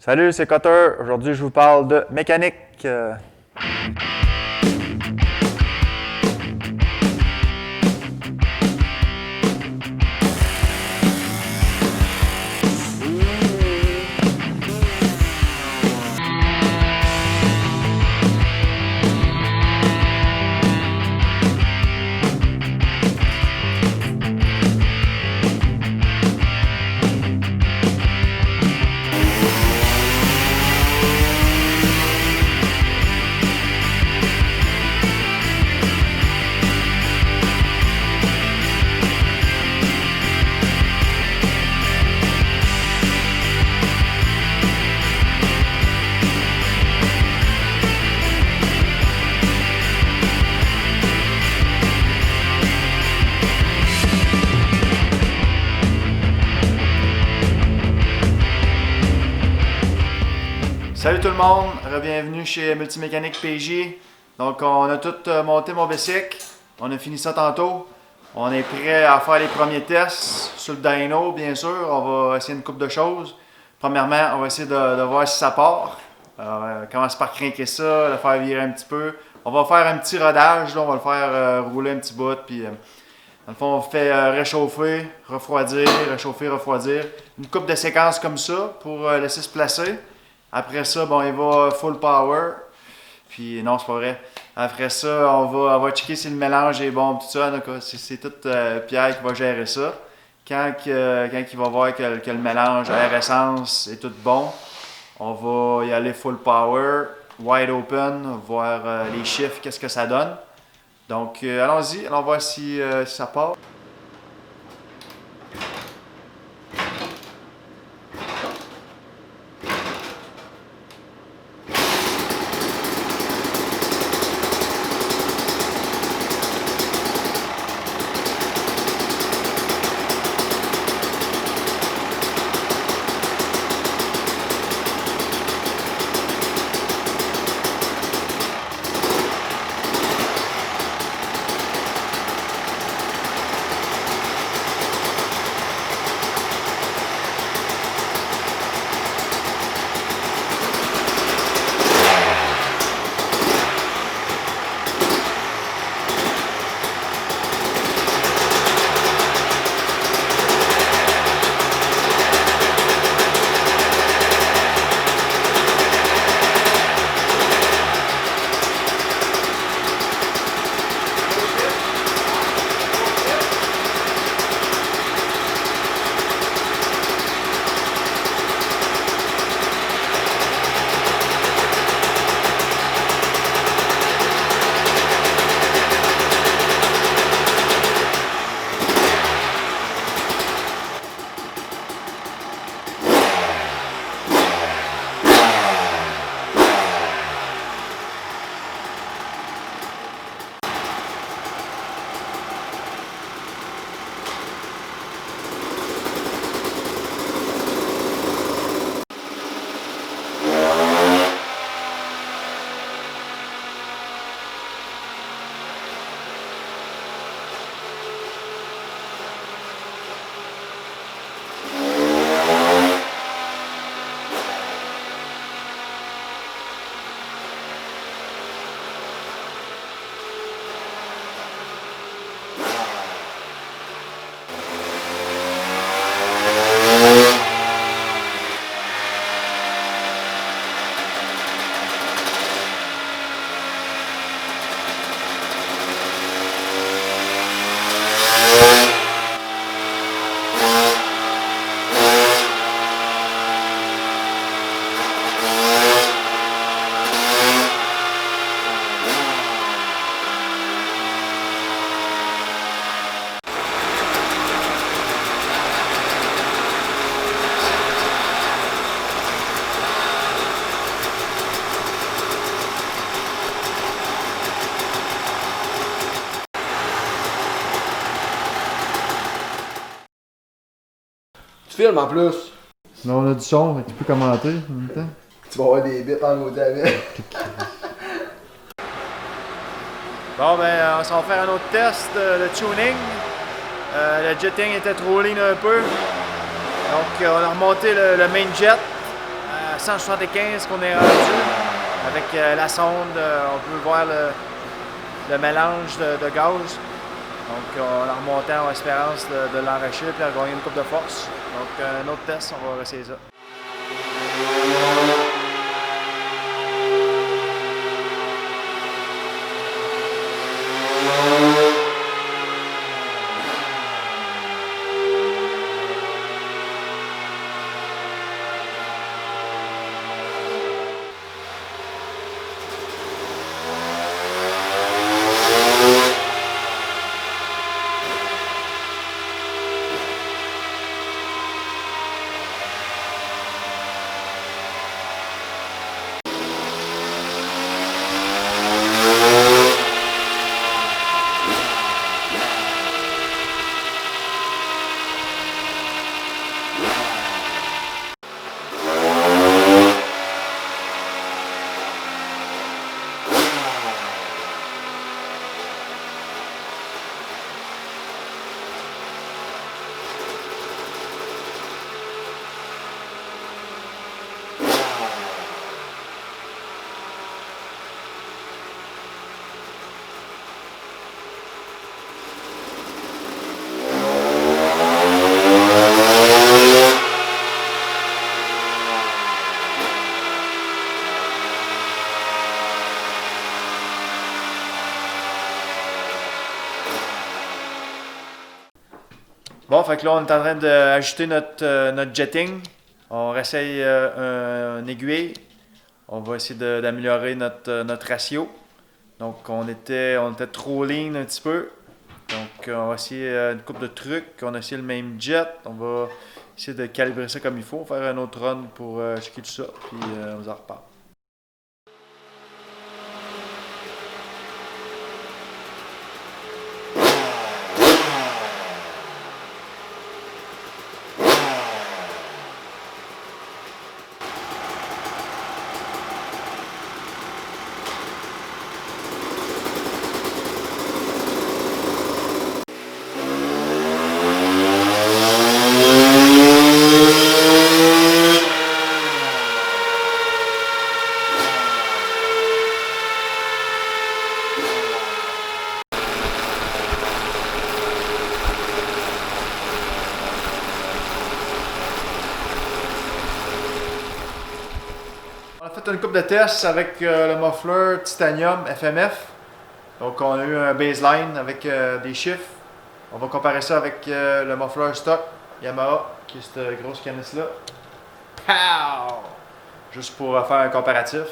Salut, c'est Cutter. Aujourd'hui, je vous parle de mécanique. Salut tout le monde, bienvenue chez Multimécanique PJ. Donc on a tout monté mon bicycle, on a fini ça tantôt. On est prêt à faire les premiers tests sur le dyno, bien sûr. On va essayer une couple de choses. Premièrement, on va essayer de voir si ça part. On commence par craquer ça, le faire virer un petit peu. On va faire un petit rodage, là, on va le faire rouler un petit bout. Puis, dans le fond, on fait réchauffer, refroidir, réchauffer, refroidir. Une couple de séquences comme ça pour laisser se placer. Après ça, bon, il va full power. Puis non, c'est pas vrai. Après ça, on va checker si le mélange est bon, tout ça. Donc, c'est tout Pierre qui va gérer ça. Quand il va voir que le mélange air-essence est tout bon, on va y aller full power, wide open, voir les chiffres, qu'est-ce que ça donne. Donc, allons-y, allons voir si ça part. Tu filmes en plus. Là, on a du son, mais tu peux commenter en même temps. Tu vas avoir des bits en haut avec. Bon, ben, on s'en va faire un autre test de tuning. Le jetting était trop lean un peu. Donc, on a remonté le main jet à 175 qu'on est rendu. Avec la sonde, on peut voir le mélange de gaz. Donc on a remonté en espérance de l'enrichir puis de gagner une coupe de force. Donc un autre test, on va essayer ça. Bon, fait que là, on est en train d'ajouter notre jetting. On réessaye un aiguille. On va essayer d'améliorer notre ratio. Donc, on était trop lean un petit peu. Donc, on va essayer une couple de trucs. On a essayé le même jet. On va essayer de calibrer ça comme il faut. Faire un autre run pour checker tout ça. Puis, on vous en reparle. On a fait une couple de tests avec le muffler Titanium FMF. Donc on a eu un baseline avec des chiffres. On va comparer ça avec le muffler stock Yamaha, qui est cette grosse canisse-là. Pow! Juste pour faire un comparatif.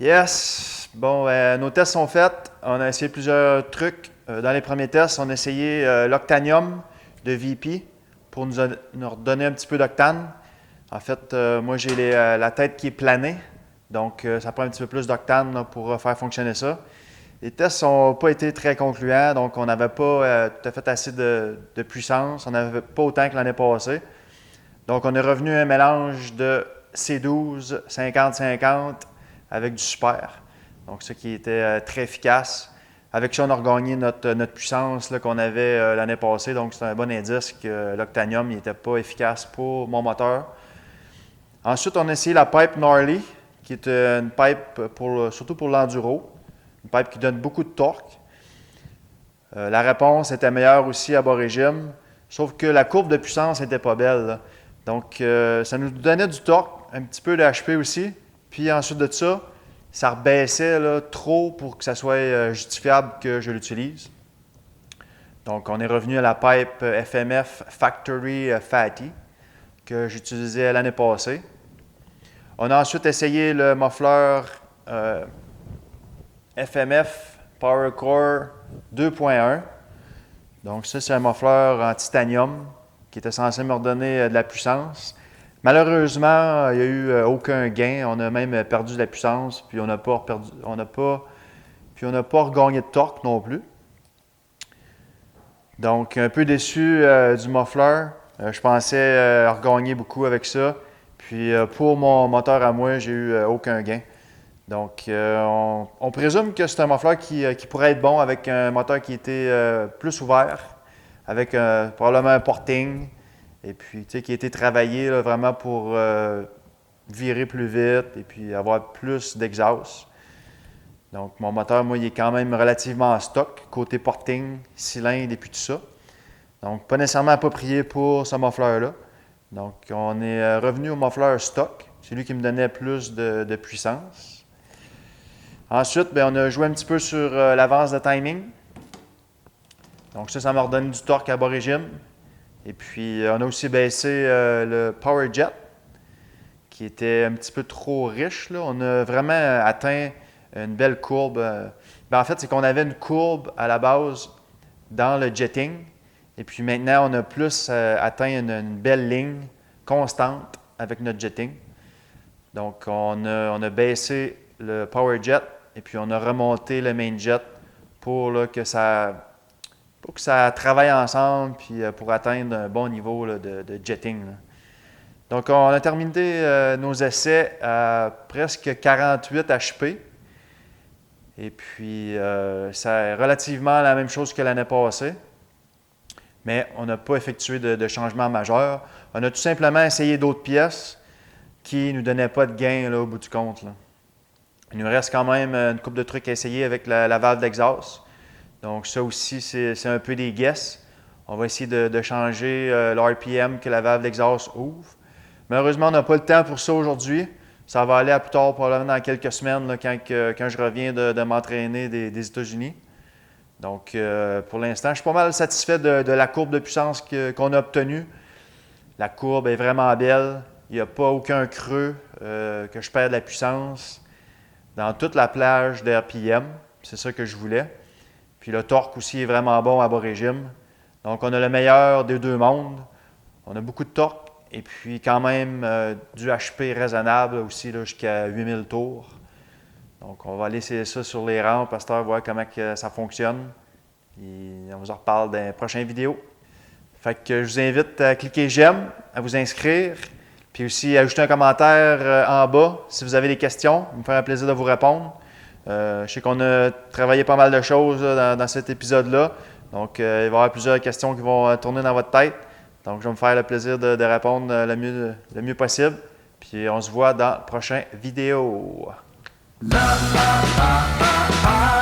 Yes! Bon, nos tests sont faits. On a essayé plusieurs trucs. Dans les premiers tests, on a essayé l'Octanium de VP pour nous redonner un petit peu d'octane. En fait, moi, j'ai la tête qui est planée. Donc, ça prend un petit peu plus d'octane pour faire fonctionner ça. Les tests n'ont pas été très concluants. Donc, on n'avait pas tout à fait assez de puissance. On n'avait pas autant que l'année passée. Donc, on est revenu à un mélange de C12 50-50 avec du super. Donc, ce qui était très efficace. Avec ça, on a regagné notre puissance qu'on avait l'année passée. Donc, c'est un bon indice que l'Octanium n'était pas efficace pour mon moteur. Ensuite, on a essayé la pipe Gnarly, qui est une pipe surtout pour l'enduro. Une pipe qui donne beaucoup de torque. La réponse était meilleure aussi à bas régime, sauf que la courbe de puissance n'était pas belle, là. Donc, ça nous donnait du torque, un petit peu de HP aussi. Puis ensuite de ça, ça rebaissait là, trop pour que ça soit justifiable que je l'utilise. Donc, on est revenu à la pipe FMF Factory Fatty que j'utilisais l'année passée. On a ensuite essayé le muffler FMF PowerCore 2.1. Donc, ça, c'est un muffler en titanium qui était censé me redonner de la puissance. Malheureusement, il n'y a eu aucun gain. On a même perdu de la puissance, puis on n'a pas regagné de torque non plus. Donc, un peu déçu du muffler. Je pensais regagner beaucoup avec ça. Puis, pour mon moteur à moi, j'ai eu aucun gain. Donc, on présume que c'est un muffler qui pourrait être bon avec un moteur qui était plus ouvert, avec probablement un porting, et puis qui a été travaillé là, vraiment pour virer plus vite et puis avoir plus d'exhaust. Donc, mon moteur, moi, il est quand même relativement en stock, côté porting, cylindre et puis tout ça. Donc, pas nécessairement approprié pour ce muffler-là. Donc, on est revenu au muffler stock. C'est lui qui me donnait plus de puissance. Ensuite, on a joué un petit peu sur l'avance de timing. Donc, ça m'a redonné du torque à bas régime. Et puis, on a aussi baissé le Power Jet, qui était un petit peu trop riche, là. On a vraiment atteint une belle courbe. En fait, c'est qu'on avait une courbe à la base dans le jetting. Et puis maintenant, on a plus atteint une belle ligne constante avec notre jetting. Donc, on a baissé le Power Jet et puis on a remonté le Main Jet pour que ça travaille ensemble puis pour atteindre un bon niveau là, de jetting, là. Donc, on a terminé nos essais à presque 48 HP. Et puis, c'est relativement la même chose que l'année passée. Mais on n'a pas effectué de changement majeur. On a tout simplement essayé d'autres pièces qui ne nous donnaient pas de gain là, au bout du compte, là. Il nous reste quand même une couple de trucs à essayer avec la valve d'exhaust. Donc, ça aussi, c'est un peu des guesses. On va essayer de changer l'RPM que la valve d'exhaust ouvre. Malheureusement, on n'a pas le temps pour ça aujourd'hui. Ça va aller à plus tard, probablement dans quelques semaines, là, quand je reviens de m'entraîner des États-Unis. Donc, pour l'instant, je suis pas mal satisfait de la courbe de puissance qu'on a obtenue. La courbe est vraiment belle. Il n'y a pas aucun creux que je perds de la puissance dans toute la plage d'RPM. C'est ça que je voulais. Puis le torque aussi est vraiment bon à bas régime. Donc, on a le meilleur des deux mondes. On a beaucoup de torque et puis quand même du HP raisonnable aussi jusqu'à 8000 tours. Donc, on va aller essayer ça sur les rampes, Pasteur, voir comment ça fonctionne. Et on vous en reparle dans les prochaines vidéos. Fait que je vous invite à cliquer j'aime, à vous inscrire, puis aussi à ajouter un commentaire en bas si vous avez des questions. Ça me faire un plaisir de vous répondre. Je sais qu'on a travaillé pas mal de choses dans cet épisode-là. Donc, il va y avoir plusieurs questions qui vont tourner dans votre tête. Donc, je vais me faire le plaisir de répondre le mieux possible. Puis, on se voit dans la prochaine vidéo. La, la, la, la, la.